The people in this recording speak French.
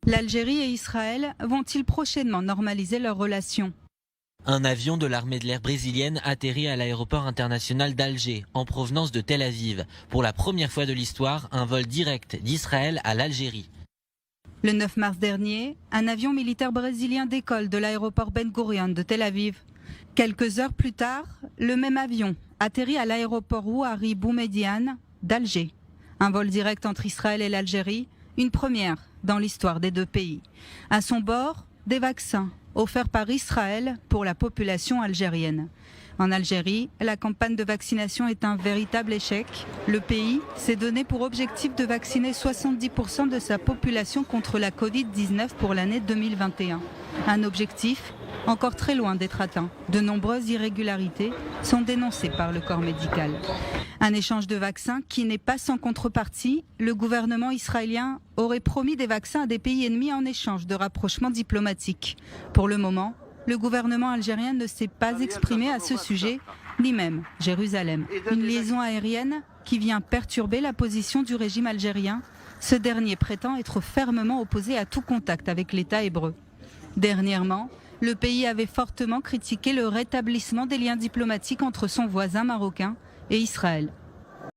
L'Algérie et Israël vont-ils prochainement normaliser leurs relations ? Un avion de l'armée de l'air brésilienne atterrit à l'aéroport international d'Alger, en provenance de Tel Aviv. Pour la première fois de l'histoire, un vol direct d'Israël à l'Algérie. Le 9 mars dernier, un avion militaire brésilien décolle de l'aéroport Ben Gurion de Tel Aviv. Quelques heures plus tard, le même avion atterrit à l'aéroport Ouari Boumediene d'Alger. Un vol direct entre Israël et l'Algérie, une première dans l'histoire des deux pays. À son bord, des vaccins offerts par Israël pour la population algérienne. En Algérie, la campagne de vaccination est un véritable échec. Le pays s'est donné pour objectif de vacciner 70% de sa population contre la Covid-19 pour l'année 2021. Un objectif encore très loin d'être atteint. De nombreuses irrégularités sont dénoncées par le corps médical. Un échange de vaccins qui n'est pas sans contrepartie. Le gouvernement israélien aurait promis des vaccins à des pays ennemis en échange de rapprochements diplomatiques. Pour le moment, le gouvernement algérien ne s'est pas exprimé à ce sujet, ni même Jérusalem. Une liaison aérienne qui vient perturber la position du régime algérien. Ce dernier prétend être fermement opposé à tout contact avec l'État hébreu. Dernièrement, le pays avait fortement critiqué le rétablissement des liens diplomatiques entre son voisin marocain et Israël.